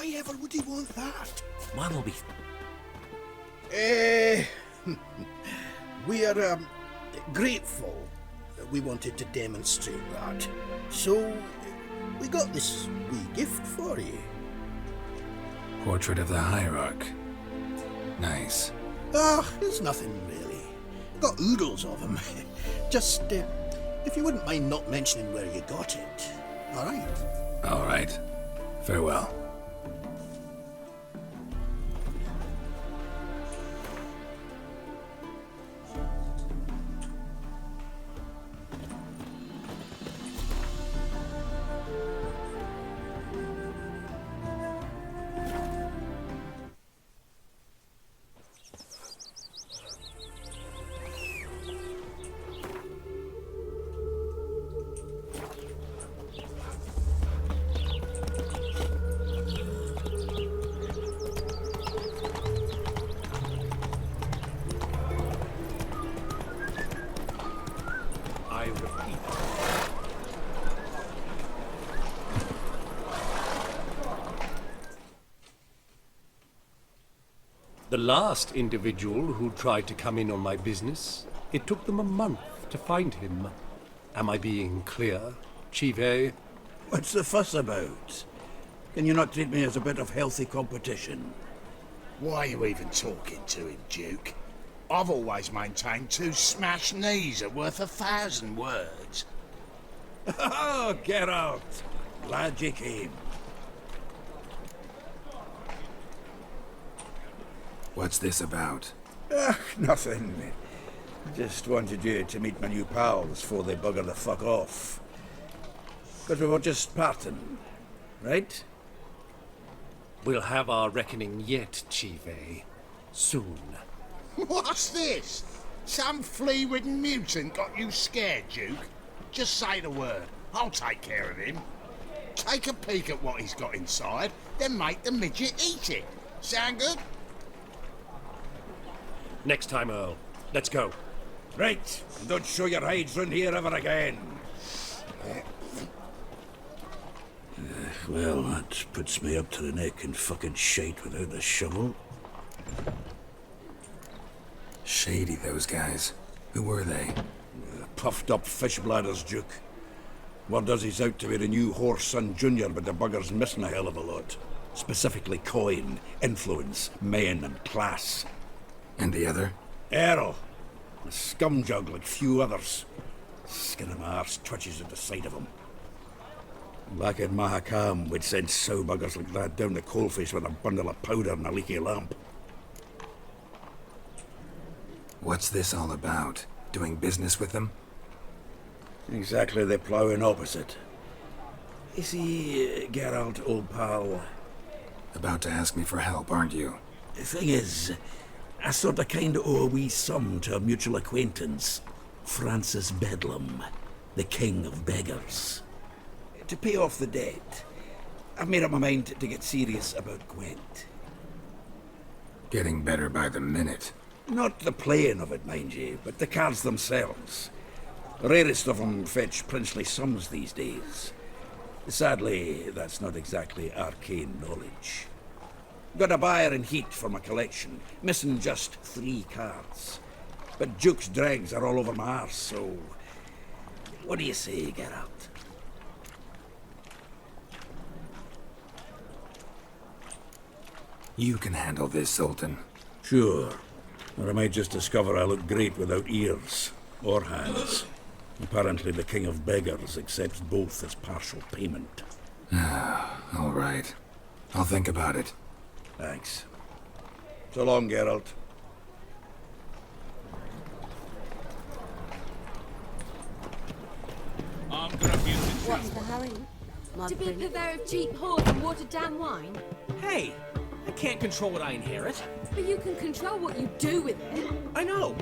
Why ever would he want that? Mine will be... We are grateful that we wanted to demonstrate that. So, we got this wee gift for you. Portrait of the Hierarch. Nice. Ah, it's nothing really. Got oodles of them. Just, if you wouldn't mind not mentioning where you got it. All right? All right. Farewell. The last individual who tried to come in on my business, it took them a month to find him. Am I being clear, Chive? What's the fuss about? Can you not treat me as a bit of healthy competition? Why are you even talking to him, Duke? I've always maintained 2 smashed knees are worth 1,000 words. Oh, get out! Glad you came. What's this about? Nothing. Just wanted you to meet my new pals before they bugger the fuck off. Because we were just parting, right? We'll have our reckoning yet, Chive. Soon. What's this? Some flea-ridden mutant got you scared, Duke? Just say the word. I'll take care of him. Take a peek at what he's got inside, then make the midget eat it. Sound good? Next time, Earl. Let's go. Right, don't show your hides round here ever again. Well, that puts me up to the neck in fucking shite without a shovel. Shady, those guys. Who were they? Puffed up fish bladders, Duke. Word does he's out to be the new horse son junior, but the bugger's missing a hell of a lot. Specifically coin, influence, men and class. And the other? Errol. A scumjug like few others. Skin of my arse twitches at the sight of him. Back in Mahakam, we'd send sow buggers like that down the coalface with a bundle of powder and a leaky lamp. What's this all about? Doing business with them? Exactly the ploughing opposite. You see, Geralt, old pal... About to ask me for help, aren't you? The thing is, I sort of kind of owe a wee sum to a mutual acquaintance. Francis Bedlam, the king of beggars. To pay off the debt, I've made up my mind to get serious about Gwent. Getting better by the minute. Not the playing of it, mind you, but the cards themselves. The rarest of them fetch princely sums these days. Sadly, that's not exactly arcane knowledge. Got a buyer in heat for my collection, missing just 3 cards. But Duke's dregs are all over my arse, so... What do you say, Geralt? You can handle this, Sultan. Sure. Or I might just discover I look great without ears. Or hands. Apparently the king of beggars accepts both as partial payment. All right. I'll think about it. Thanks. So long, Geralt. What's the hurry? To be a purveyor of cheap whores and watered-down wine? Hey, I can't control what I inherit. But you can control what you do with it. I know,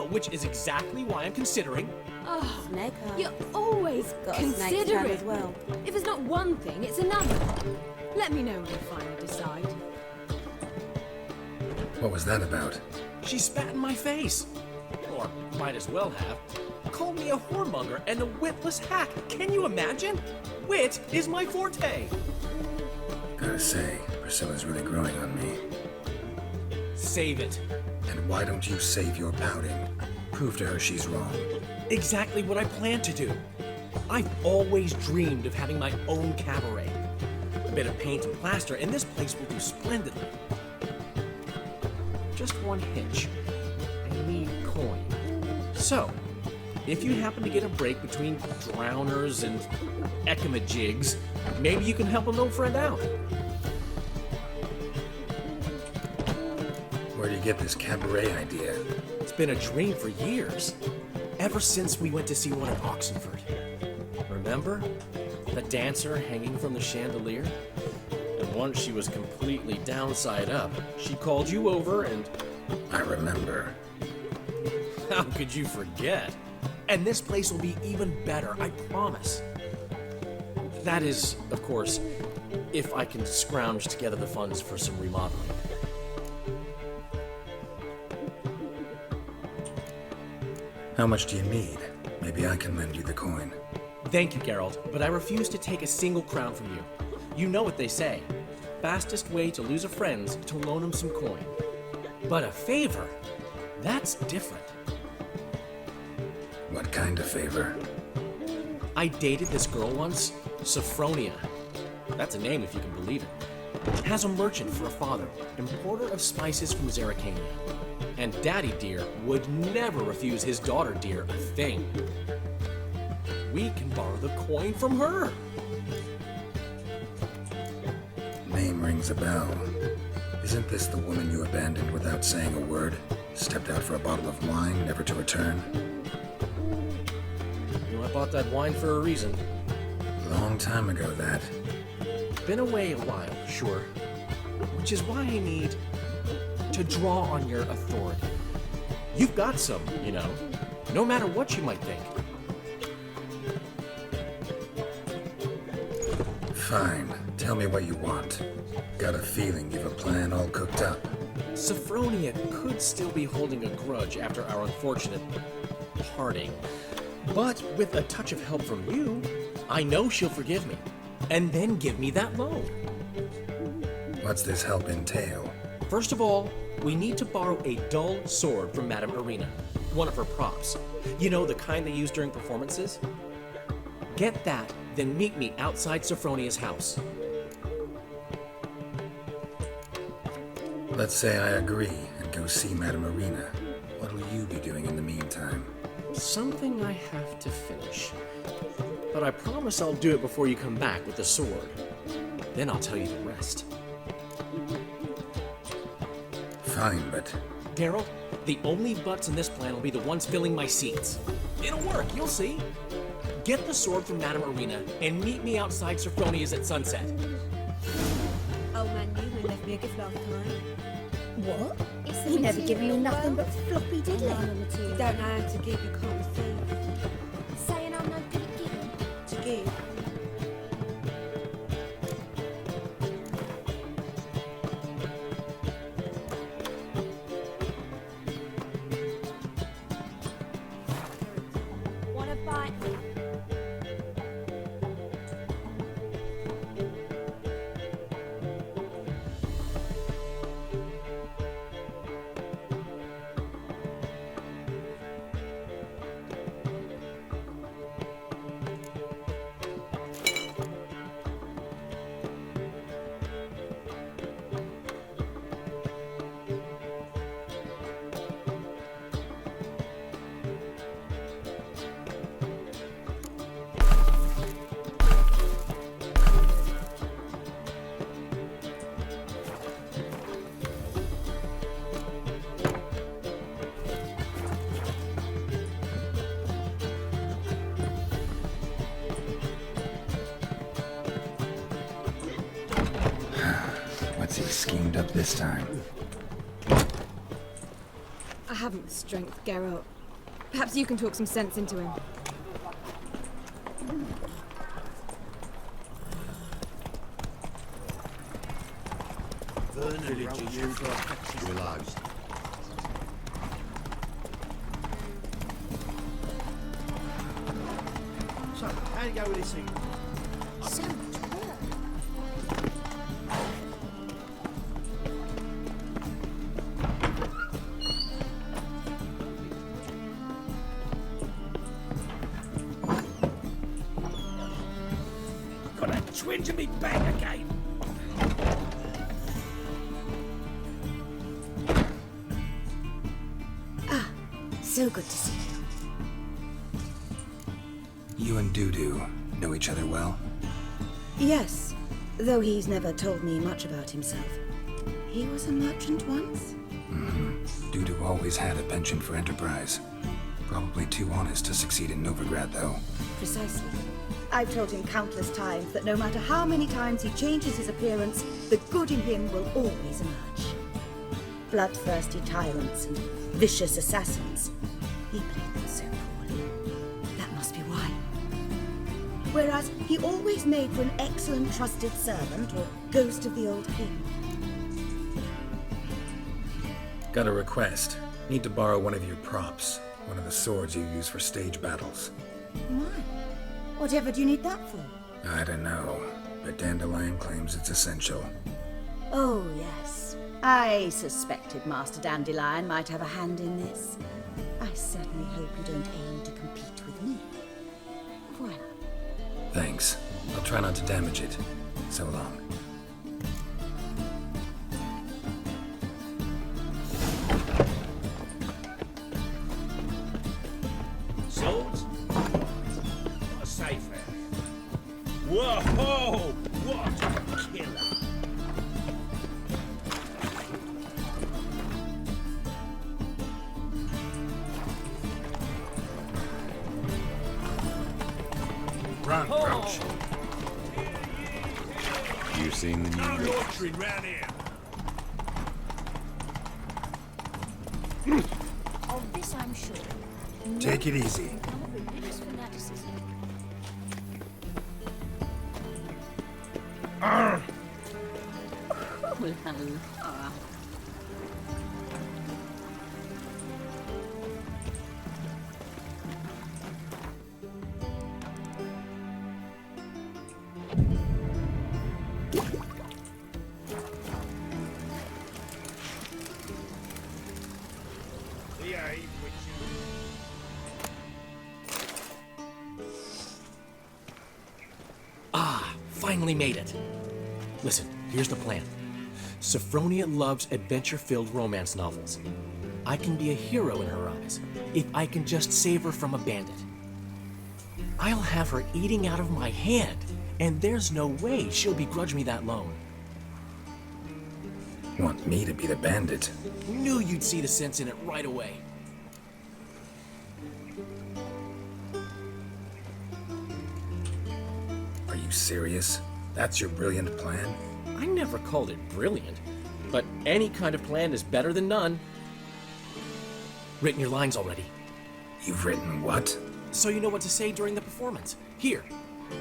which is exactly why I'm considering. Oh, Snake eye. you're always Got a snake charm considerate. as well. If it's not one thing, it's another. Let me know when you finally decide. What was that about? She spat in my face. Or might as well have. Called me a whoremonger and a witless hack. Can you imagine? Wit is my forte. Gotta say, Priscilla's really growing on me. Save it. And why don't you save your pouting? Prove to her she's wrong. Exactly what I plan to do. I've always dreamed of having my own cabaret. A bit of paint and plaster, and this place will do splendidly. Just one hitch. I need coin. So, if you happen to get a break between drowners and ecamajigs, maybe you can help an old friend out. Where do you get this cabaret idea? It's been a dream for years. Ever since we went to see one at Oxenford. Remember? The dancer hanging from the chandelier? And once she was completely downside up, she called you over and... I remember. How could you forget? And this place will be even better, I promise. That is, of course, if I can scrounge together the funds for some remodeling. How much do you need? Maybe I can lend you the coin. Thank you, Geralt, but I refuse to take a single crown from you. You know what they say. Fastest way to lose a friend's to loan him some coin. But a favor? That's different. What kind of favor? I dated this girl once, Sophronia. That's a name if you can believe it. Has a merchant for a father, importer of spices from Zerrikania. And Daddy Dear would never refuse his daughter Dear a thing. We can borrow the coin from her. Name rings a bell. Isn't this the woman you abandoned without saying a word? Stepped out for a bottle of wine, never to return? You know, I bought that wine for a reason. Long time ago, that. Been away a while, sure. Which is why I need to draw on your authority. You've got some, you know, no matter what you might think. Fine. Tell me what you want. Got a feeling you've a plan all cooked up. Sophronia could still be holding a grudge after our unfortunate parting. But with a touch of help from you, I know she'll forgive me. And then give me that loan. What's this help entail? First of all, we need to borrow a dull sword from Madame Irina, one of her props. You know, the kind they use during performances? Get that, then meet me outside Sophronia's house. Let's say I agree and go see Madame Irina. What'll you be doing in the meantime? Something I have to finish. But I promise I'll do it before you come back with the sword. Then I'll tell you the rest. Fine, but... Geralt, the only butts in this plan will be the ones filling my seats. It'll work, you'll see. Get the sword from Madame Irina and meet me outside Sophronia's at sunset. Old man Newman left me a gift last time. What? He never given me nothing but floppy diddly. You don't know how to give, you can't receive. Saying I'm no good at giving. To give. Want a bite? What's he schemed up this time? I haven't the strength, Geralt. Perhaps you can talk some sense into him. So, how you go with this thing? So much work. twinge of me back again. So good to see you. You and Dudu know each other well? Yes, though he's never told me much about himself. He was a merchant once? Dudu always had a penchant for enterprise. Probably too honest to succeed in Novigrad, though. Precisely. I've told him countless times that no matter how many times he changes his appearance, the good in him will always emerge. Bloodthirsty tyrants and vicious assassins. He played them so poorly. That must be why. Whereas he always made for an excellent trusted servant or ghost of the old king. Got a request. Need to borrow one of your props. One of the swords you use for stage battles. Why? Whatever do you need that for? I don't know, but Dandelion claims it's essential. Oh, yes. I suspected Master Dandelion might have a hand in this. I certainly hope you don't aim to compete with me. Voila. Thanks. I'll try not to damage it. So long. Swords? What a safe area. Whoa! What a killer! Run, Crouch. You seen the No new laundry round here. Of this I'm sure. Take it easy. Finally made it. Listen, here's the plan. Sophronia loves adventure-filled romance novels. I can be a hero in her eyes if I can just save her from a bandit. I'll have her eating out of my hand, and there's no way she'll begrudge me that loan. Want me to be the bandit? Knew you'd see the sense in it right away. Are you serious? That's your brilliant plan? I never called it brilliant, but any kind of plan is better than none. Written your lines already, You've written what? so you know what to say during the performance. Here,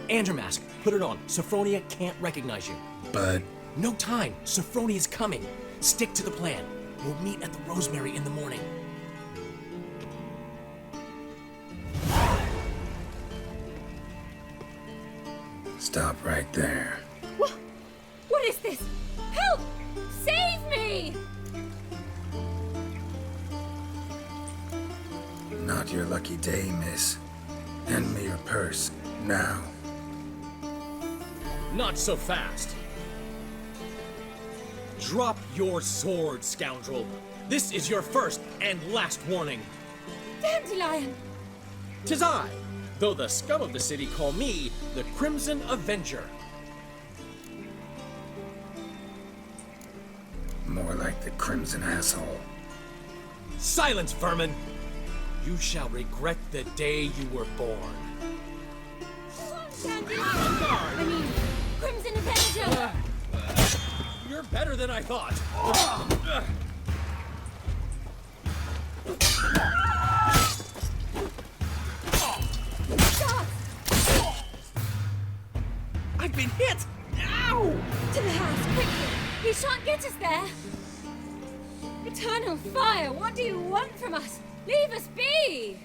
and your mask. Put it on. Sophronia can't recognize you. But No time. Sophronia's coming. Stick to the plan. We'll meet at the Rosemary in the morning. stop right there. What is this? Help! Save me! Not your lucky day, miss. Hand me your purse, now. Not so fast. Drop your sword, scoundrel. This is your first and last warning. Dandelion! 'Tis I, though the scum of the city call me the Crimson Avenger. More like the Crimson Asshole. Silence, vermin! You shall regret the day you were born. Dandelion! I mean, Crimson Avenger! You're better than I thought. I've been hit! Ow! To the house, quickly! He shan't get us there! Eternal fire, what do you want from us? Leave us be!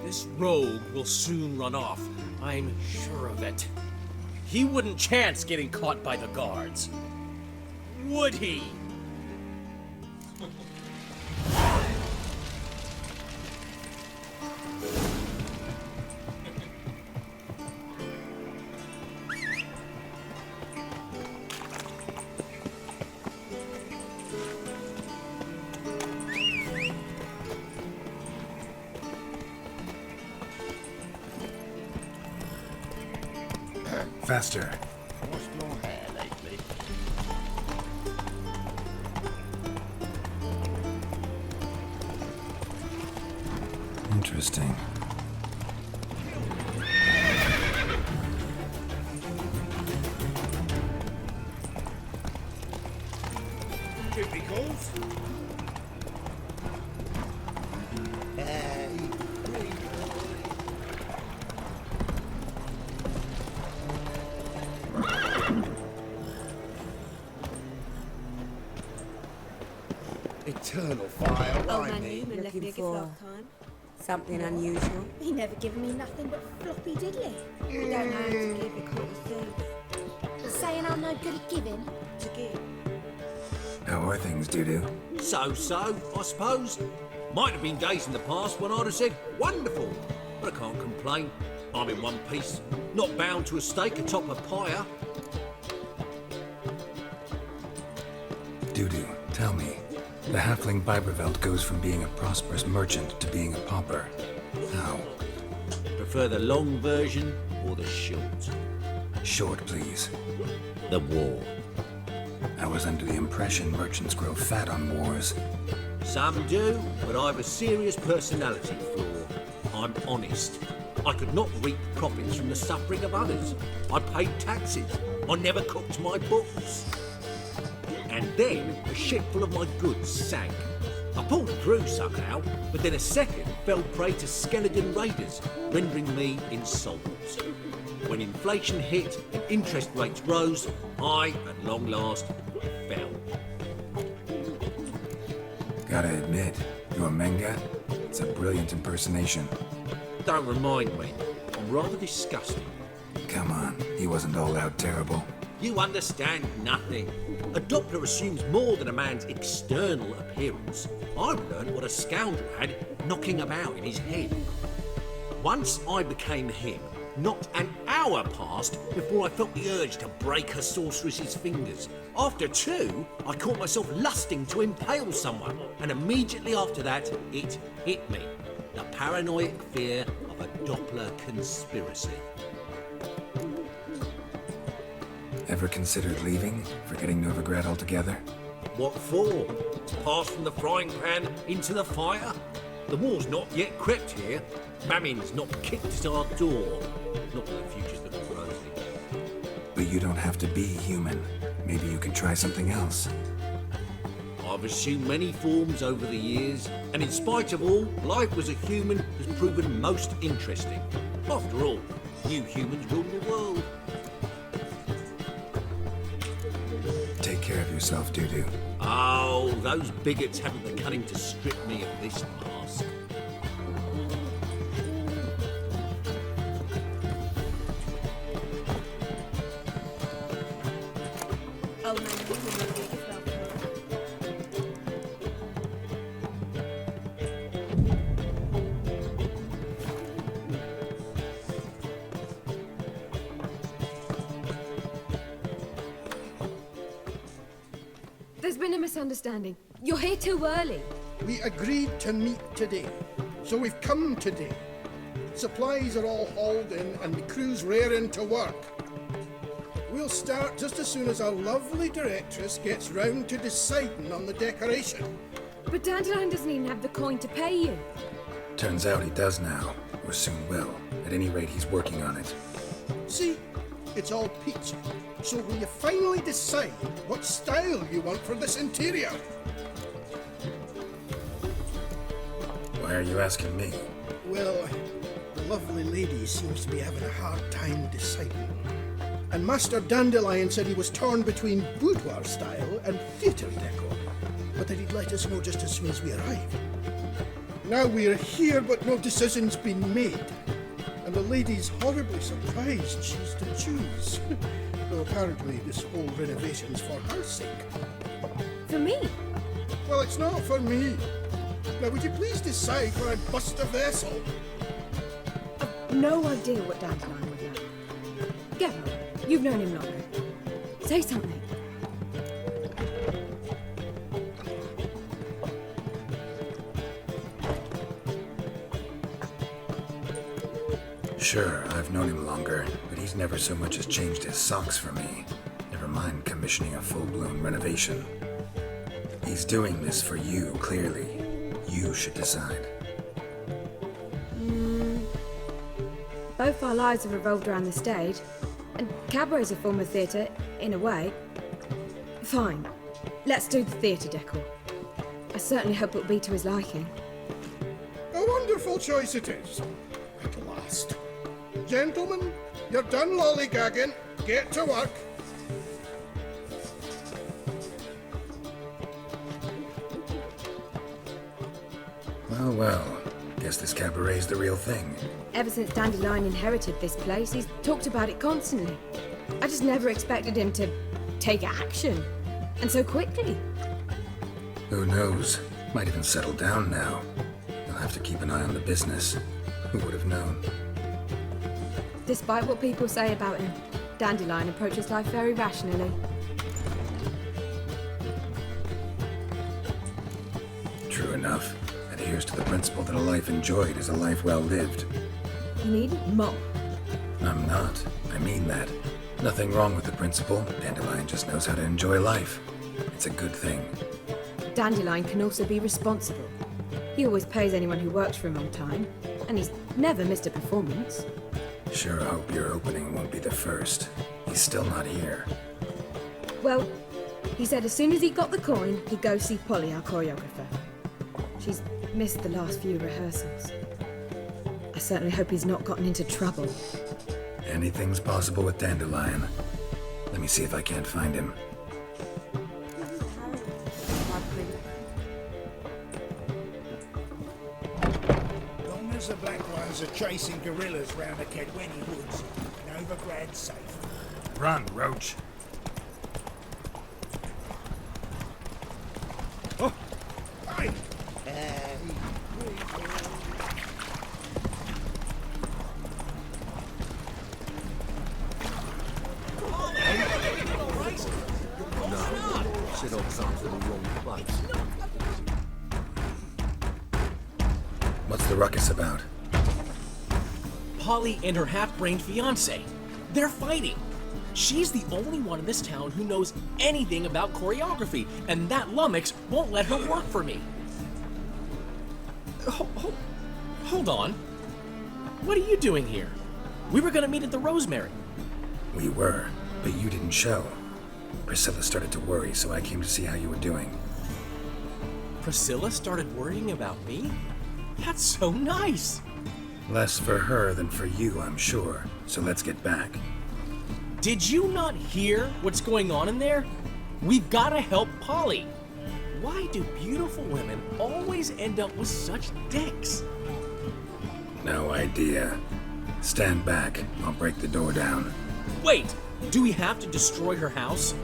This rogue will soon run off. I'm sure of it. He wouldn't chance getting caught by the guards. Would he? Faster. Washed your hair lately? Interesting. Duty calls. Eternal fire, Oh, why man, me? Newman left Looking me a gift for- last time. Something unusual. He never given me nothing but floppy diddly. You don't know how to give a cool thing. Saying I'm no good at giving. To give. How are things, Dudu? So, I suppose. Might have been days in the past when I'd have said, wonderful. But I can't complain. I'm in one piece. Not bound to a stake atop a pyre. Dudu, tell me. The halfling Biberveld goes from being a prosperous merchant to being a pauper. How? Prefer the long version or the short? Short, please. The war. I was under the impression merchants grow fat on wars. Some do, but I've a serious personality flaw. I'm honest. I could not reap profits from the suffering of others. I paid taxes. I never cooked my books. And then a ship full of my goods sank. I pulled through somehow, but then a second fell prey to skeleton raiders, rendering me insolvent. When inflation hit and interest rates rose, I, at long last, fell. Gotta admit, your Menga, it's a brilliant impersonation. Don't remind me. I'm rather disgusting. Come on, he wasn't all out terrible. You understand nothing. A Doppler assumes more than a man's external appearance. I've learned what a scoundrel had knocking about in his head. Once I became him, not an hour passed before I felt the urge to break a sorceress's fingers. After two, I caught myself lusting to impale someone, and immediately after that, it hit me. The paranoid fear of a Doppler conspiracy. Ever considered leaving? Forgetting Novigrad altogether? What for? To pass from the frying pan into the fire? The war's not yet crept here. Famine's not kicked at our door. Not that the future's looking rosy. But you don't have to be human. Maybe you can try something else. I've assumed many forms over the years, and in spite of all, life as a human has proven most interesting. After all, you humans rule the world. Take care of yourself, Dudu. Oh, those bigots haven't the cunning to strip me of this mask. Oh, man, Newman left me a gift last time. There's been a misunderstanding. You're here too early. We agreed to meet today, so we've come today. Supplies are all hauled in and the crew's raring to work. We'll start just as soon as our lovely directress gets round to deciding on the decoration. But Dandelion doesn't even have the coin to pay you. Turns out he does now, or soon will. At any rate, he's working on it. See, it's all peachy. So will you finally decide what style you want for this interior? Why are you asking me? Well, the lovely lady seems to be having a hard time deciding. And Master Dandelion said he was torn between boudoir style and theatre decor, but that he'd let us know just as soon as we arrived. Now we're here, but no decision's been made. And the lady's horribly surprised she's to choose. Though apparently this whole renovation's for her sake. For me? Well, it's not for me. Now, would you please decide where I bust a vessel? I've no idea what Dandelion would like. Gavin, you've known him longer. Say something. Sure, I've known him longer, but he He's never so much as changed his socks for me. Never mind commissioning a full-blown renovation. He's doing this for you, clearly. You should decide. Both our lives have revolved around the stage, and cabaret's a form of theatre, in a way. Fine. Let's do the theatre decor. I certainly hope it'll be to his liking. A wonderful choice it is. At last. Gentlemen, you're done lollygagging. Get to work. Well, well. Guess this cabaret's the real thing. Ever since Dandelion inherited this place, he's talked about it constantly. I just never expected him to take action. And so quickly. Who knows? Might even settle down now. You'll have to keep an eye on the business. Who would have known? Despite what people say about him, Dandelion approaches life very rationally. True enough. Adheres to the principle that a life enjoyed is a life well lived. You needn't mock. I'm not. I mean that. Nothing wrong with the principle. Dandelion just knows how to enjoy life. It's a good thing. Dandelion can also be responsible. He always pays anyone who works for him on time, and he's never missed a performance. Sure hope your opening won't be the first. He's still not here. Well, he said as soon as he got the coin, he'd go see Polly, our choreographer. She's missed the last few rehearsals. I certainly hope he's not gotten into trouble. Anything's possible with Dandelion. Let me see if I can't find him. Long as the black ones are chasing gorillas round the Kedweni woods, Novigrad's safe. Run, Roach. Oh! Hey! Said I'd come to the wrong place. What's the ruckus about? Polly and her half-brained fiancé. They're fighting. She's the only one in this town who knows anything about choreography, and that lummox won't let her work for me. Hold on. What are you doing here? We were gonna meet at the Rosemary. We were, but you didn't show. Priscilla started to worry, so I came to see how you were doing. Priscilla started worrying about me? That's so nice. Less for her than for you, I'm sure. So let's get back. Did you not hear what's going on in there? We've gotta help Polly. Why do beautiful women always end up with such dicks? No idea. Stand back. I'll break the door down. Wait! Do we have to destroy her house?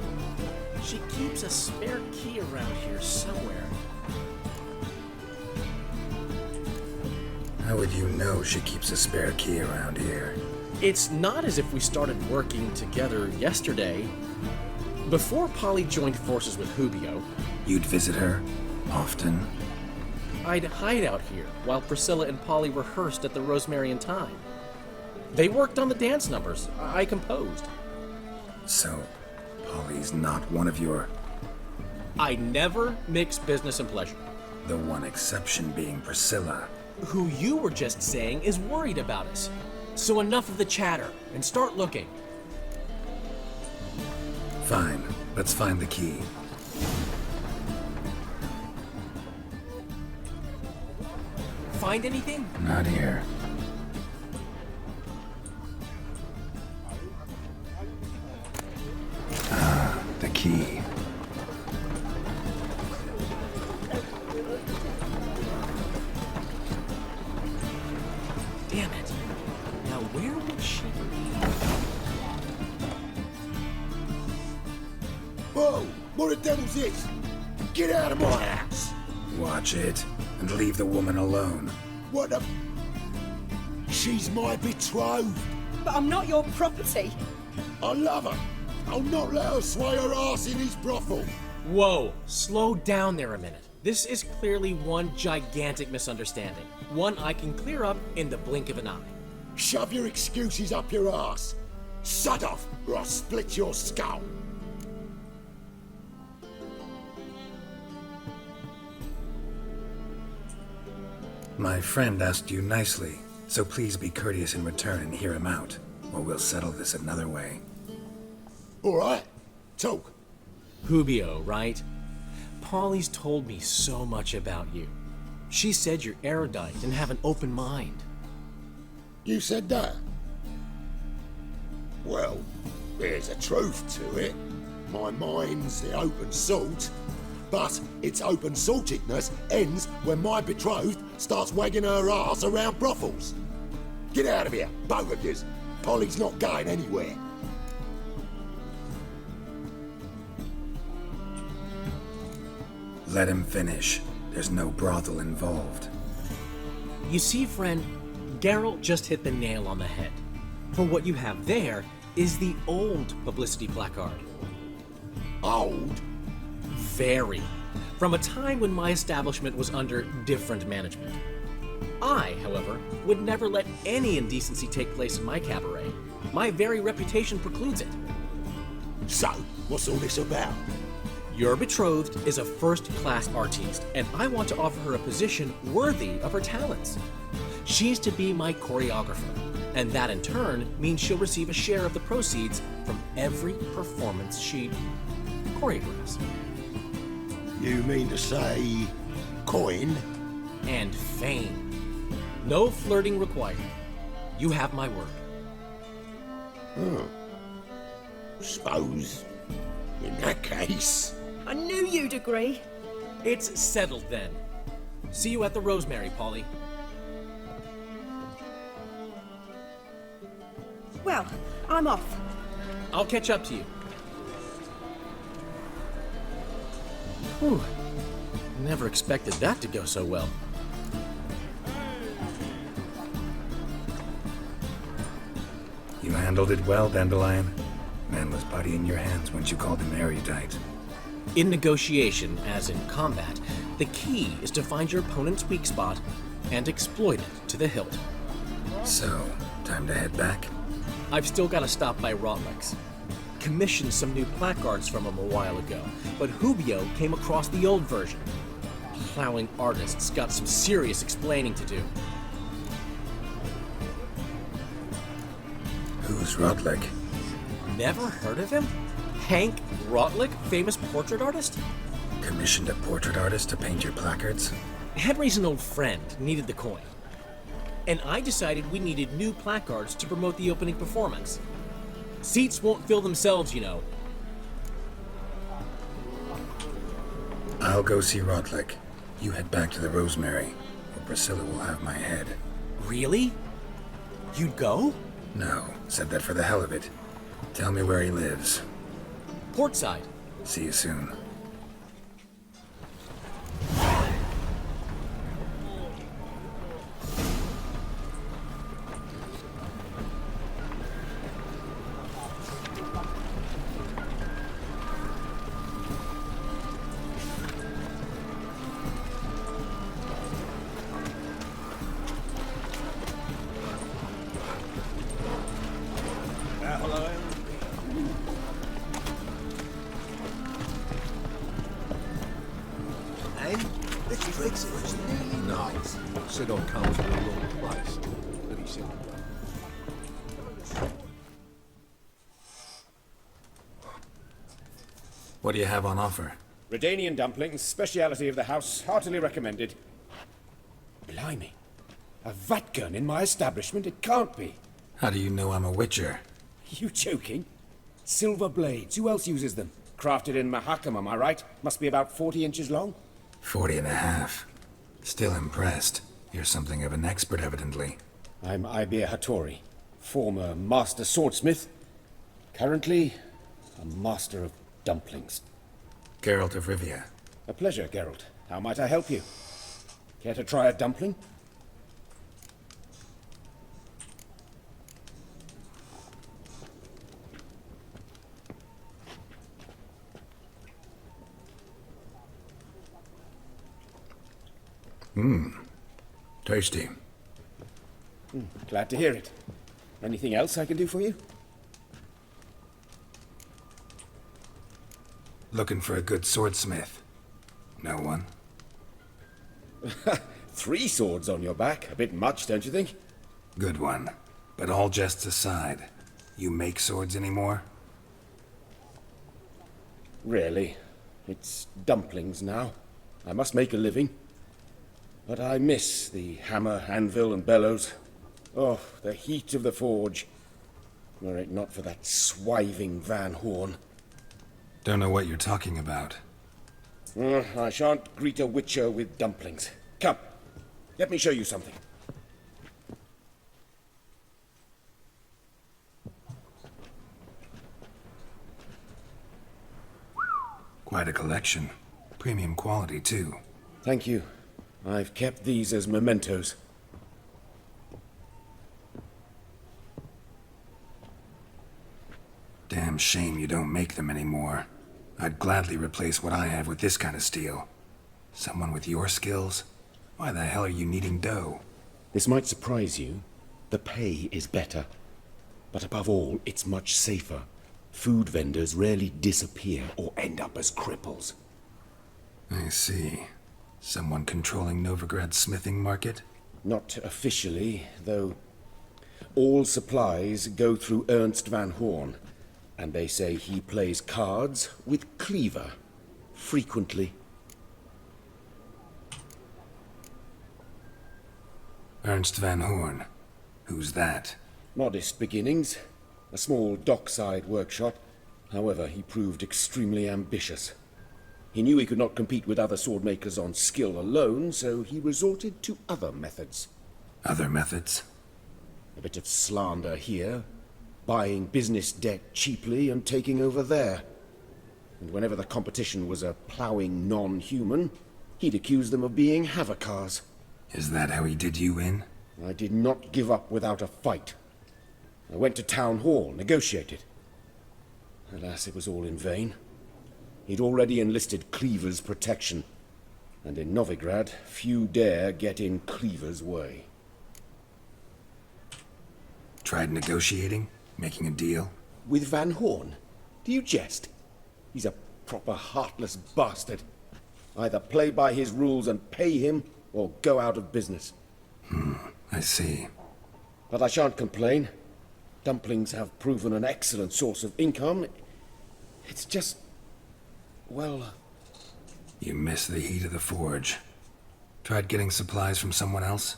She keeps a spare key around here somewhere. How would you know she keeps a spare key around here? It's not as if we started working together yesterday. Before Polly joined forces with Hubio, You'd visit her? Often? I'd hide out here while Priscilla and Polly rehearsed at the Rosemary and Thyme. They worked on the dance numbers I composed. So, Polly's not one of your... I never mix business and pleasure. The one exception being Priscilla. Who you were just saying is worried about us. So enough of the chatter and start looking. Fine. Let's find the key. Find anything? Not here. Ah, the key. Damn it. Now where would she be? Whoa! What the devil's this? Get out of my house! Watch it, and leave the woman alone. What the... She's my betrothed. But I'm not your property. I love her. I'll not let her sway her ass in his brothel. Whoa, slow down there a minute. This is clearly one gigantic misunderstanding. One I can clear up in the blink of an eye. Shove your excuses up your ass. Shut off, or I'll split your skull. My friend asked you nicely, so please be courteous in return and hear him out, or we'll settle this another way. All right, talk. Hubio, right? Polly's told me so much about you. She said you're erudite and have an open mind. You said that? Well, there's a truth to it. My mind's the open salt, but its open saltedness ends when my betrothed starts wagging her ass around brothels. Get out of here, both of yous. Polly's not going anywhere. Let him finish. There's no brothel involved. You see, friend, Geralt just hit the nail on the head. For what you have there is the old publicity placard. Old? Very. From a time when my establishment was under different management. I, however, would never let any indecency take place in my cabaret. My very reputation precludes it. So, what's all this about? Your betrothed is a first-class artiste, and I want to offer her a position worthy of her talents. She's to be my choreographer, and that in turn means she'll receive a share of the proceeds from every performance she choreographs. You mean to say coin? And fame. No flirting required. You have my word. Suppose, in that case... I knew you'd agree. It's settled then. See you at the Rosemary, Polly. Well, I'm off. I'll catch up to you. Whew. Never expected that to go so well. You handled it well, Dandelion. Man was putty in your hands once you called him erudite. In negotiation, as in combat, the key is to find your opponent's weak spot and exploit it to the hilt. So, time to head back? I've still got to stop by Rotlick's. Commissioned some new placards from him a while ago, but Hubio came across the old version. Plowing artists got some serious explaining to do. Who's Rotlick? Never heard of him? Hank Rotlick, famous portrait artist? Commissioned a portrait artist to paint your placards? Henry's an old friend, needed the coin. And I decided we needed new placards to promote the opening performance. Seats won't fill themselves, you know. I'll go see Rotlick. You head back to the Rosemary, or Priscilla will have my head. Really? You'd go? No, said that for the hell of it. Tell me where he lives. Portside. See you soon. Sit on comes with a wrong price. Let me see. What do you have on offer? Redanian dumplings, speciality of the house, heartily recommended. Blimey. A vatgun in my establishment? It can't be. How do you know I'm a witcher? You joking? Silver blades, who else uses them? Crafted in Mahakam, am I right? Must be about 40 inches long? 40 and a half. Still impressed. You're something of an expert, evidently. I'm Ibir Hattori, former master swordsmith. Currently, a master of dumplings. Geralt of Rivia. A pleasure, Geralt. How might I help you? Care to try a dumpling? Tasty. Glad to hear it. Anything else I can do for you? Looking for a good swordsmith. No one? 3 swords on your back. A bit much, don't you think? Good one. But all jests aside, you make swords anymore? Really. It's dumplings now. I must make a living. But I miss the hammer, anvil, and bellows. Oh, the heat of the forge. Were it not for that swiving Van Horn. Don't know what you're talking about. I shan't greet a witcher with dumplings. Come, let me show you something. Quite a collection. Premium quality, too. Thank you. I've kept these as mementos. Damn shame you don't make them anymore. I'd gladly replace what I have with this kind of steel. Someone with your skills? Why the hell are you needing dough? This might surprise you. The pay is better. But above all, it's much safer. Food vendors rarely disappear or end up as cripples. I see. Someone controlling Novigrad's smithing market? Not officially, though. All supplies go through Ernst Van Horn, and they say he plays cards with Cleaver, frequently. Ernst Van Horn? Who's that? Modest beginnings. A small dockside workshop. However, he proved extremely ambitious. He knew he could not compete with other swordmakers on skill alone, so he resorted to other methods. Other methods? A bit of slander here, buying business debt cheaply and taking over there. And whenever the competition was a ploughing non-human, he'd accuse them of being Havocars. Is that how he did you in? I did not give up without a fight. I went to town hall, negotiated. Alas, it was all in vain. He'd already enlisted Cleaver's protection, and in Novigrad, few dare get in Cleaver's way. Tried negotiating? Making a deal? With Van Horn? Do you jest? He's a proper heartless bastard. Either play by his rules and pay him, or go out of business. I see. But I shan't complain. Dumplings have proven an excellent source of income. It's just... well... You miss the heat of the forge. Tried getting supplies from someone else?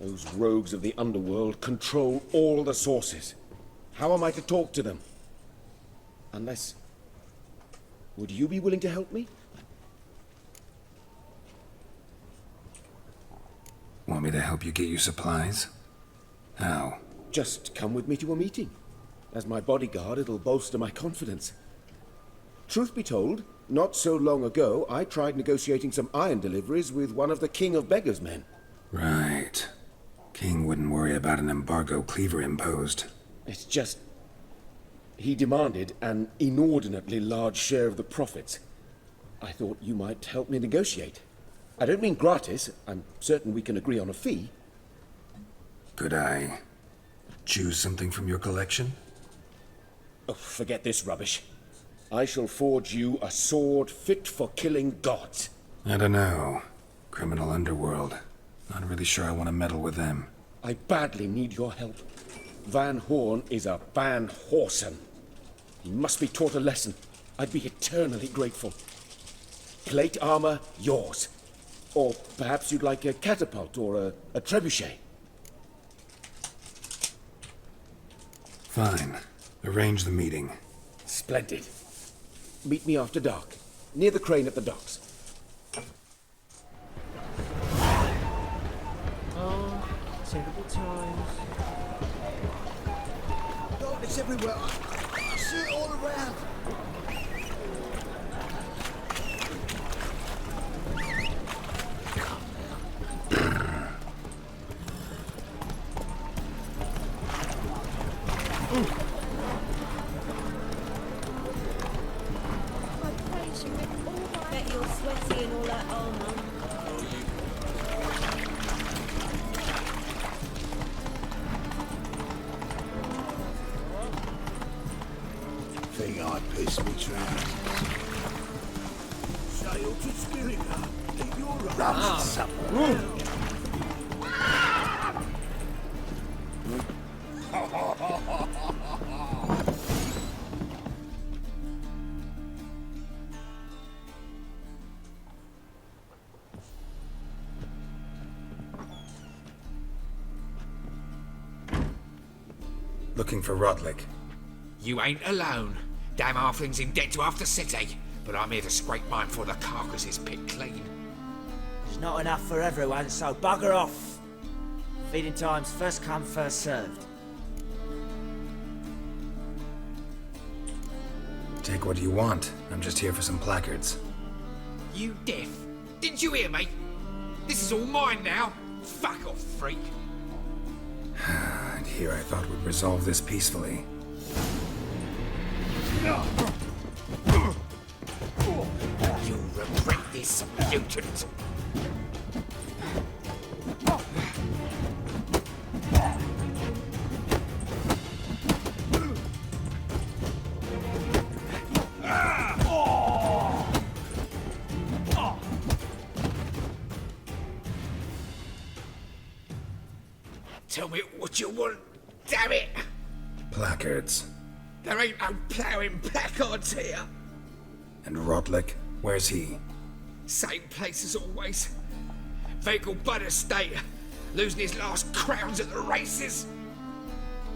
Those rogues of the underworld control all the sources. How am I to talk to them? Unless... would you be willing to help me? Want me to help you get you supplies? How? Just come with me to a meeting. As my bodyguard, it'll bolster my confidence. Truth be told, not so long ago, I tried negotiating some iron deliveries with one of the King of Beggars' men. Right. King wouldn't worry about an embargo Cleaver imposed. It's just... he demanded an inordinately large share of the profits. I thought you might help me negotiate. I don't mean gratis. I'm certain we can agree on a fee. Could I choose something from your collection? Oh, forget this rubbish. I shall forge you a sword fit for killing gods. I don't know. Criminal underworld. Not really sure I want to meddle with them. I badly need your help. Van Horn is a Van Horsen. He must be taught a lesson. I'd be eternally grateful. Plate armor, yours. Or perhaps you'd like a catapult or a trebuchet. Fine. Arrange the meeting. Splendid. Meet me after dark, near the crane at the docks. Oh, terrible times. Oh, it's everywhere. I see it all around. Bet you're sweaty in all that armour. Think I pissed me trousers. Sail to Skillinger. Eat your Looking for Rodlick. You ain't alone. Damn halfling's in debt to half the city, but I'm here to scrape mine before the carcass is picked clean. There's not enough for everyone, so bugger off. Feeding time's first come, first served. Take what you want. I'm just here for some placards. You deaf? Didn't you hear me? This is all mine now. Fuck off, freak. And here I thought we'd resolve this peacefully. You'll regret this, mutant. Tell me what you want, damn it! Placards. There ain't no ploughing placards here. And Rodlick, where's he? Same place as always. Vegelbud'ı Estate, losing his last crowns at the races.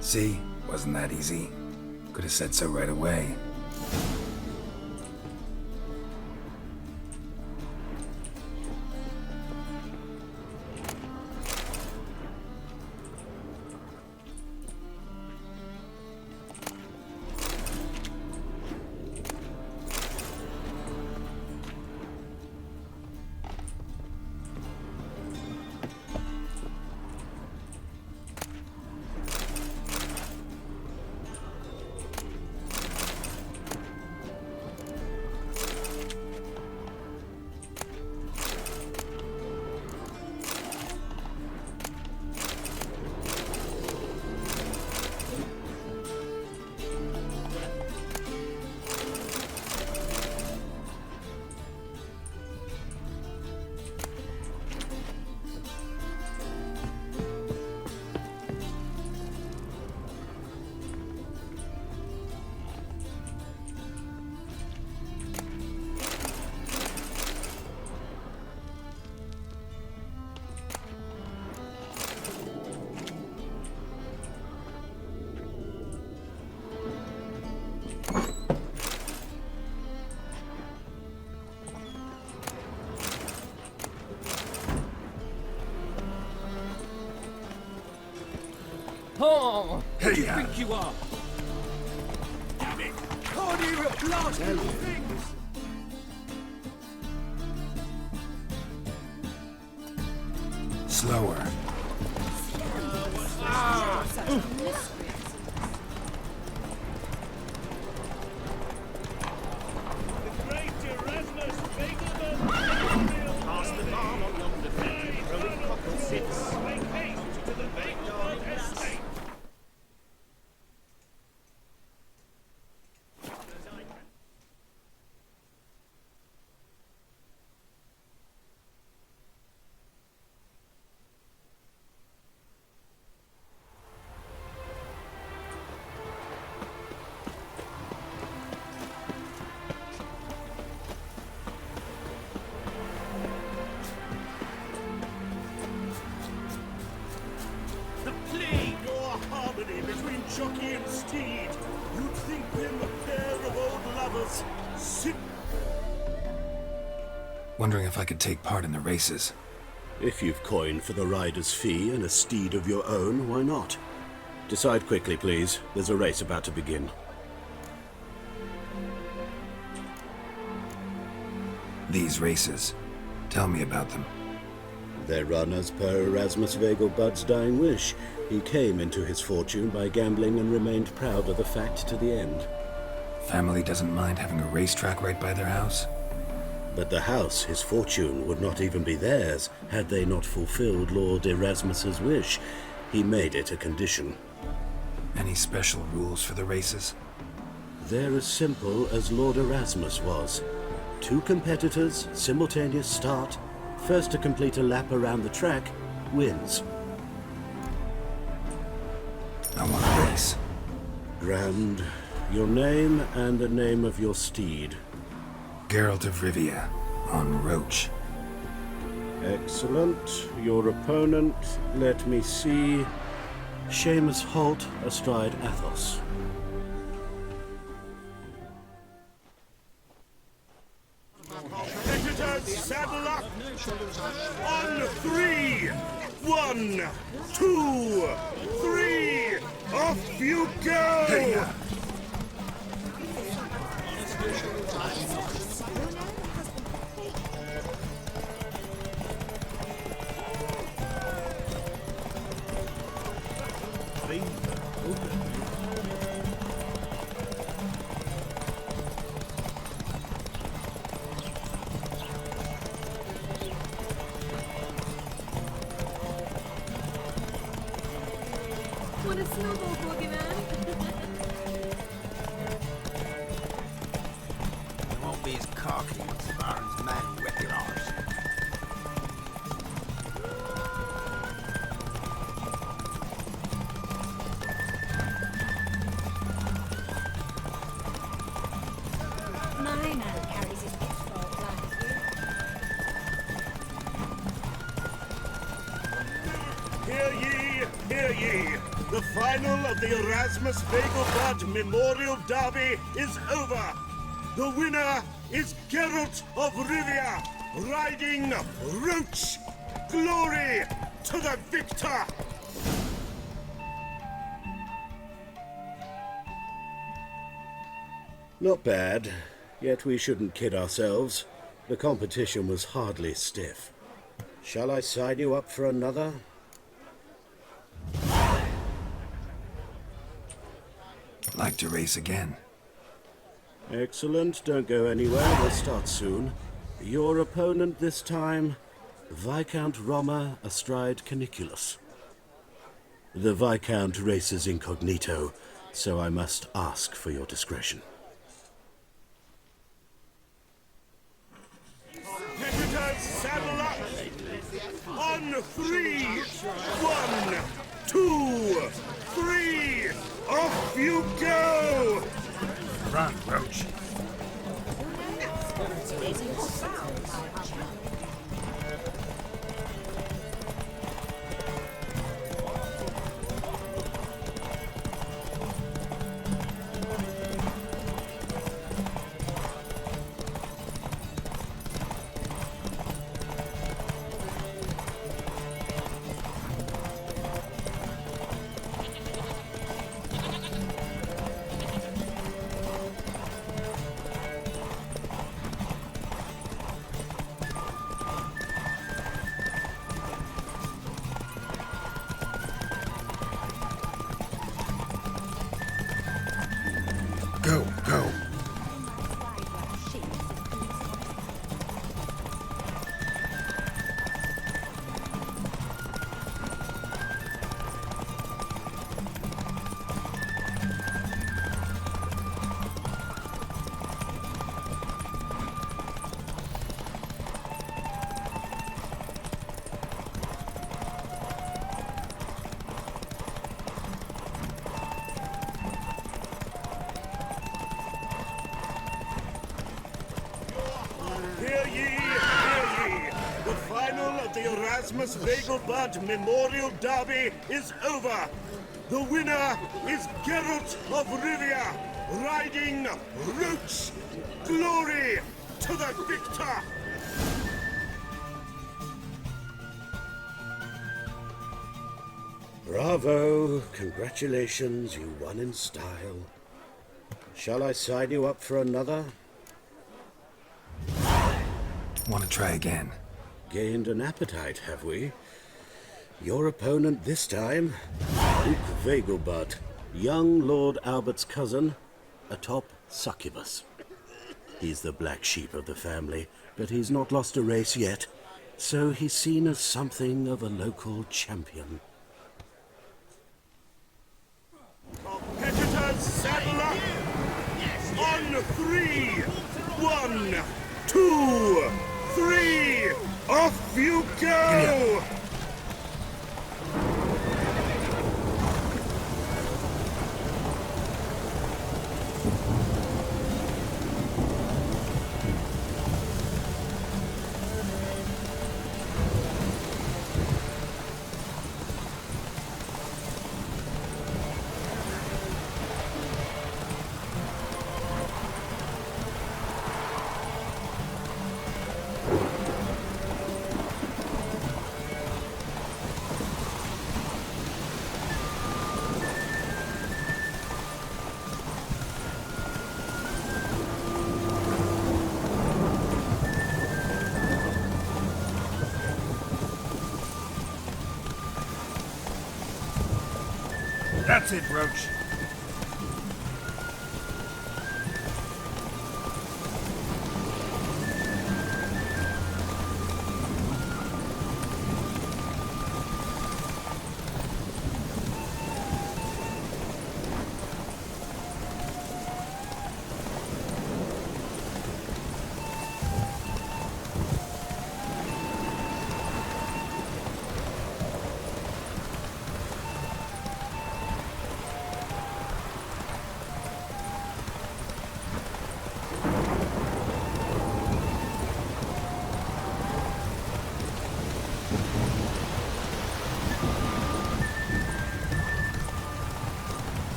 See? Wasn't that easy? Could have said so right away. Oh, who do you think you are? Damn it! Can't hear a blast of things! Slower. The great Erasmus Vegelbud'ı Pass the barn on yonder fence, throwing cockle sits. Make haste to the Vegelbud'ı Estate! The plague or harmony between jockey and steed. You'd think them a pair of old lovers. Wondering if I could take part in the races. If you've coin for the rider's fee and a steed of your own, why not? Decide quickly, please. There's a race about to begin. These races. Tell me about them. They run as per Erasmus Vegelbud''s dying wish. He came into his fortune by gambling and remained proud of the fact to the end. Family doesn't mind having a racetrack right by their house? But the house, his fortune, would not even be theirs had they not fulfilled Lord Erasmus's wish. He made it a condition. Any special rules for the races? They're as simple as Lord Erasmus was. 2 competitors, simultaneous start. First to complete a lap around the track wins. I want to race. Grand. Your name and the name of your steed. Geralt of Rivia, on Roach. Excellent. Your opponent, let me see. Seamus Holt, astride Athos. Competitors, saddle up! On 3! 1, 2, 3! Off you go! Hey, Want a snowball, boogeyman? It won't be as cocky as Baron's man regulars. My man carries his pitchfork like you. Hear ye! The final of the Erasmus Vegelbud'ı Memorial Derby is over. The winner is Geralt of Rivia, riding Roach. Glory to the victor! Not bad, yet we shouldn't kid ourselves. The competition was hardly stiff. Shall I sign you up for another? Like to race again. Excellent, don't go anywhere, we'll start soon. Your opponent this time, Viscount Roma astride Caniculus. The Viscount races incognito, so I must ask for your discretion. Competitors, saddle up! On 3! 1, 2, 3! Off you go! Run, Roach. Go, go. Hear ye! The final of the Erasmus Vegelbud'ı Memorial Derby is over. The winner is Geralt of Rivia, riding Roach. Glory to the victor! Bravo! Congratulations, you won in style. Shall I sign you up for another? Want to try again? Gained an appetite, have we? Your opponent this time, Duke Vegelbud, young Lord Albert's cousin, atop succubus. He's the black sheep of the family, but he's not lost a race yet, so he's seen as something of a local champion. Competitors, saddle up! 3. 1, 2, 3. Off you go! That's it, Roach.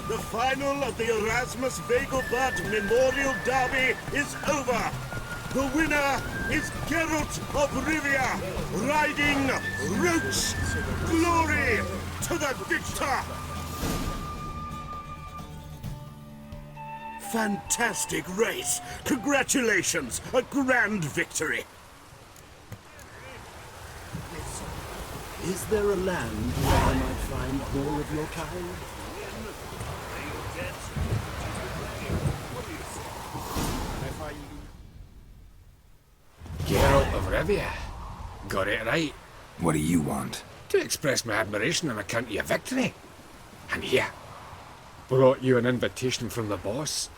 The final of the Erasmus Vegelbud'ı Memorial Derby is over. The winner is Geralt of Rivia, riding Roach. Glory to the victor! Fantastic race. Congratulations, a grand victory. Is there a land where I might find more of your kind? Geralt of Rivia. Got it right. What do you want? To express my admiration on account of your victory. And here, brought you an invitation from the boss.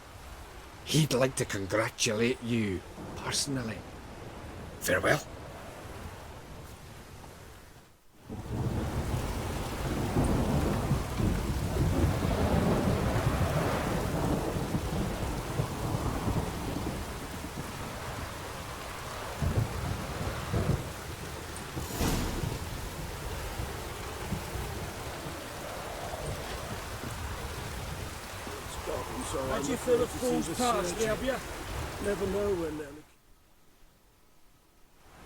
He'd like to congratulate you personally. Farewell. How'd you feel a fool's pass, have you? Never know when they'll...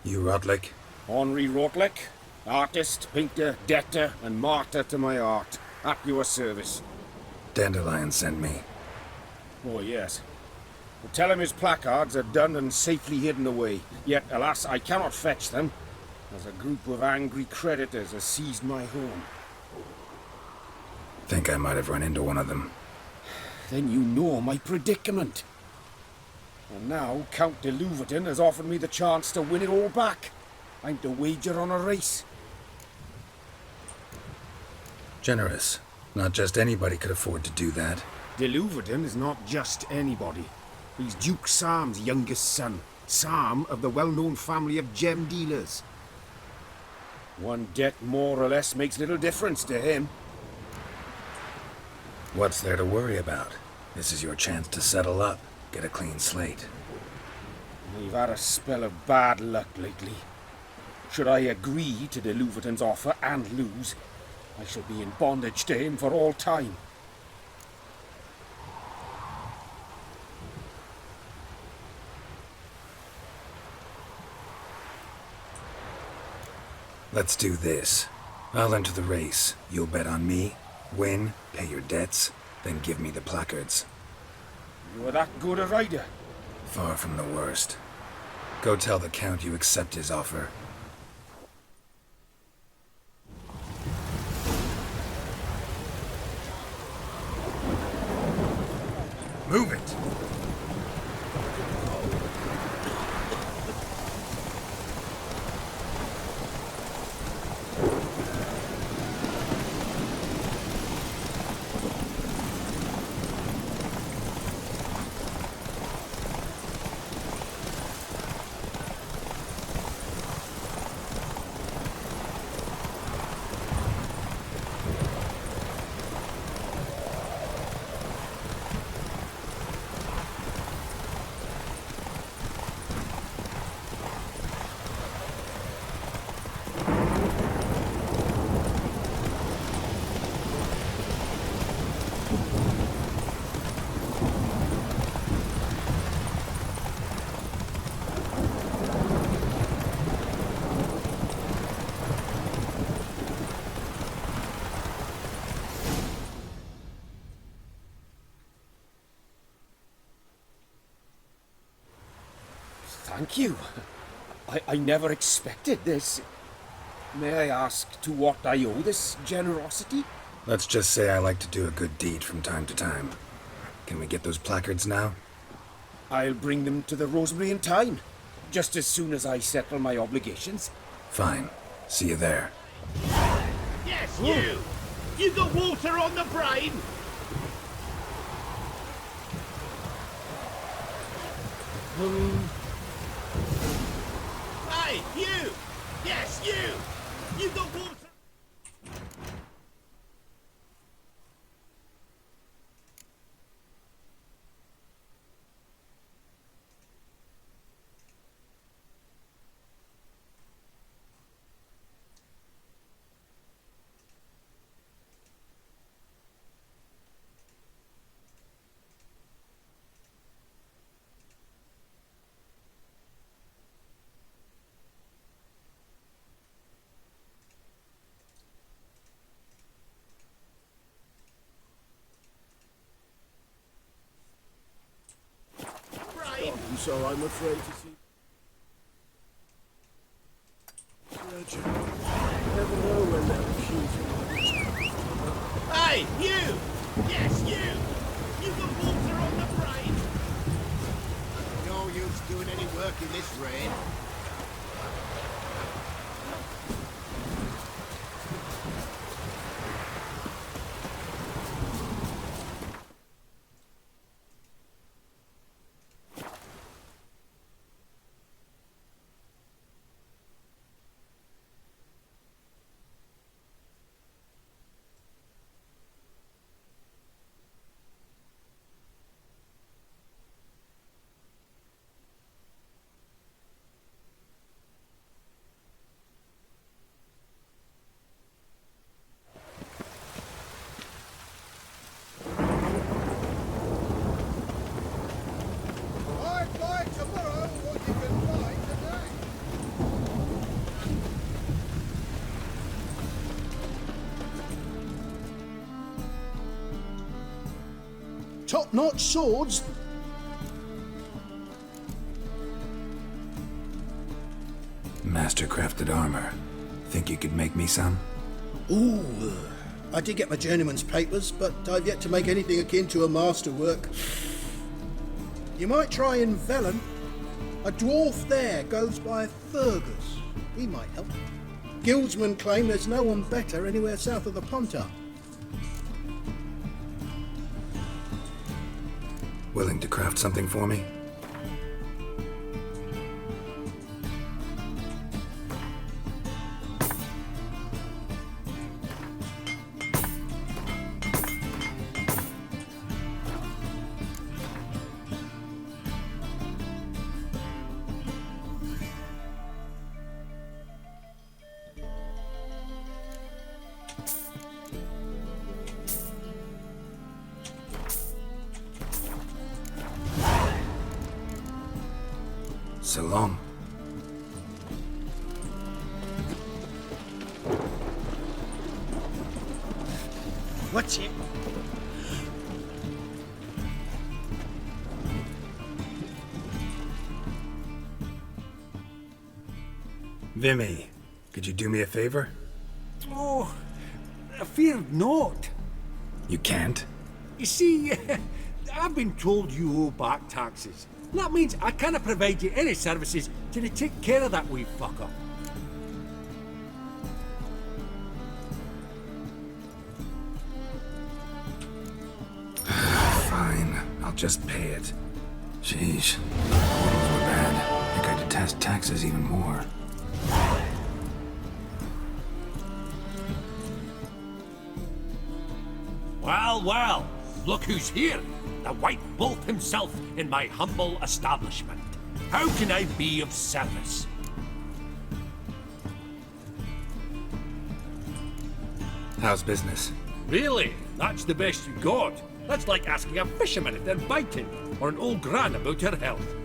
You Rotlick? Henri Rotlick, artist, painter, debtor, and martyr to my art. At your service. Dandelion sent me. Oh, yes. Well, tell him his placards are done and safely hidden away. Yet, alas, I cannot fetch them, as a group of angry creditors has seized my home. Think I might have run into one of them. Then you know my predicament. And now Count de Louverton has offered me the chance to win it all back. I'm to wager on a race. Generous. Not just anybody could afford to do that. De Louverton is not just anybody. He's Duke Sam's youngest son. Sam of the well-known family of gem dealers. One debt more or less makes little difference to him. What's there to worry about? This is your chance to settle up, get a clean slate. I've had a spell of bad luck lately. Should I agree to de Louverton's offer and lose, I shall be in bondage to him for all time. Let's do this. I'll enter the race. You'll bet on me, win, pay your debts, then give me the placards. You're that good a rider? Far from the worst. Go tell the Count you accept his offer. Move it! Thank you. I never expected this. May I ask to what I owe this generosity? Let's just say I like to do a good deed from time to time. Can we get those placards now? I'll bring them to the Rosemary in time, just as soon as I settle my obligations. Fine. See you there. Yes, you! You got water on the brain? Hey, you! Yes, you! You got water... So I'm afraid to see. Never know when that refusal. Hey, you! Yes, you! You got water on the brain? No use doing any work in this rain. Top-notch swords. Master-crafted armor. Think you could make me some? Ooh, I did get my journeyman's papers, but I've yet to make anything akin to a masterwork. You might try in Velen. A dwarf there goes by Fergus. He might help. Guildsmen claim there's no one better anywhere south of the Pontar. Willing to craft something for me? So long. What's it? Vimy, could you do me a favor? Oh, I fear not. You can't? You see, I've been told you owe back taxes. That means I can't provide you any services till you take care of that wee fucker. Fine, I'll just pay it. Sheesh, mortals were bad. I think I detest taxes even more. Well, well, look who's here. The White Wolf himself in my humble establishment. How can I be of service? How's business? Really? That's the best you got? That's like asking a fisherman if they're biting, or an old gran about her health.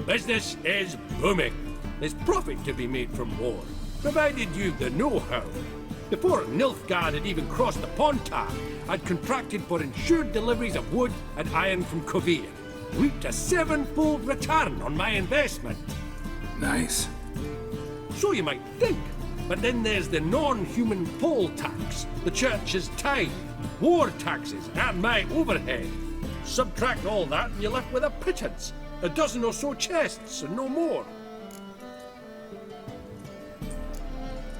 Business is booming. There's profit to be made from war, provided you've the know-how. Before Nilfgaard had even crossed the Pontar, I'd contracted for insured deliveries of wood and iron from Kovir. reaped a 7-fold return on my investment. Nice. So you might think. But then there's the non-human poll tax, the church's tithe, war taxes, and my overhead. Subtract all that and you're left with a pittance. A dozen or so chests and no more.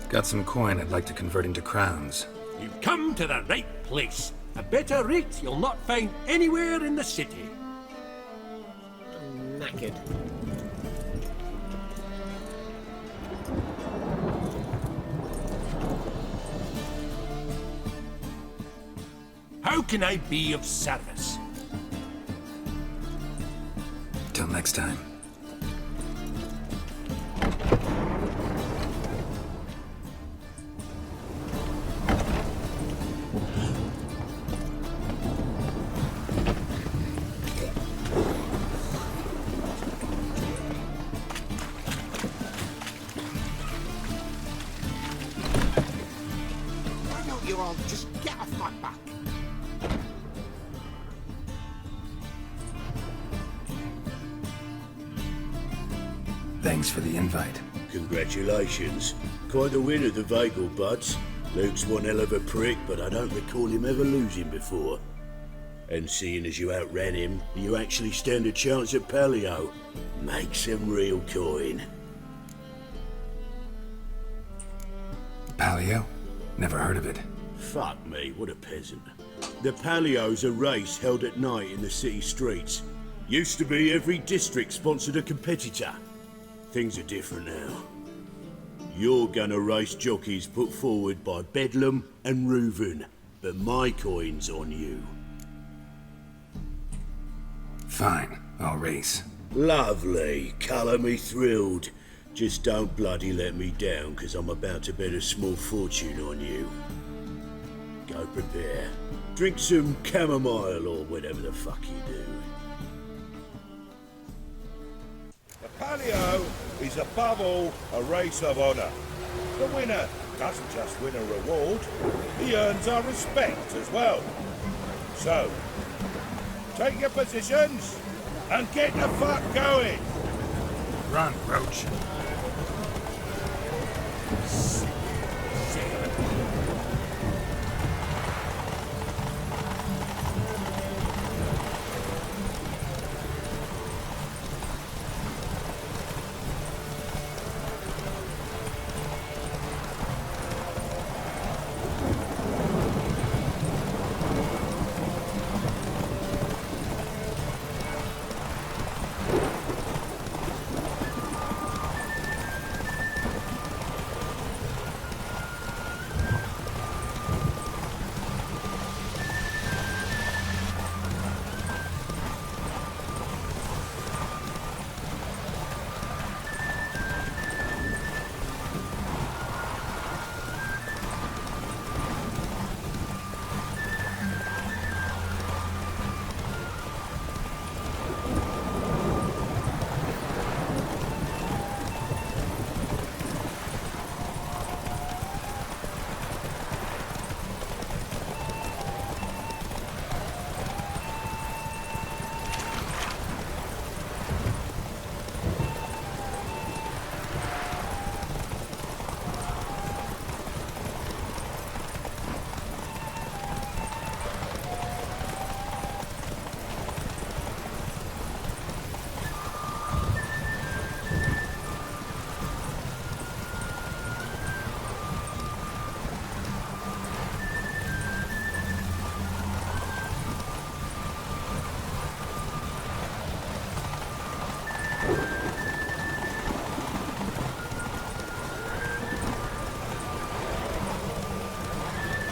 Got some coin I'd like to convert into crowns. You've come to the right place. A better rate you'll not find anywhere in the city. I'm knackered. How can I be of service? Till next time. Why don't you all just get off my back? Thanks for the invite. Congratulations. Quite the winner, the Vegelbud's. Luke's one hell of a prick, but I don't recall him ever losing before. And seeing as you outran him, you actually stand a chance at Paleo. Make some real coin. Paleo? Never heard of it. Fuck me, what a peasant. The Paleo's a race held at night in the city streets. Used to be every district sponsored a competitor. Things are different now. You're gonna race jockeys put forward by Bedlam and Reuven, but my coin's on you. Fine, I'll race. Lovely, colour me thrilled. Just don't bloody let me down, 'cause I'm about to bet a small fortune on you. Go prepare. Drink some chamomile or whatever the fuck you do. The Paleo is above all a race of honour. The winner doesn't just win a reward, he earns our respect as well. So, take your positions and get the fuck going. Run, Roach.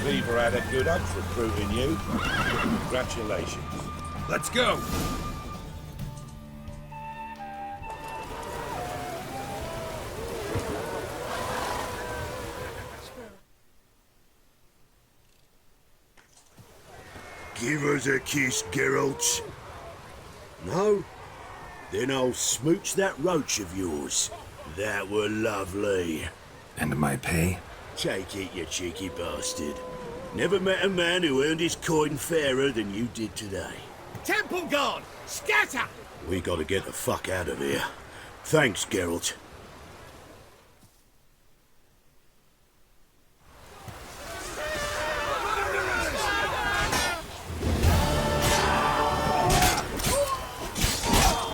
Cleaver had a good hunt recruiting you. Congratulations. Let's go! Give us a kiss, Geralt. No? Then I'll smooch that roach of yours. That were lovely. And my pay? Take it, you cheeky bastard. Never met a man who earned his coin fairer than you did today. Temple Guard! Scatter! We gotta get the fuck out of here. Thanks, Geralt.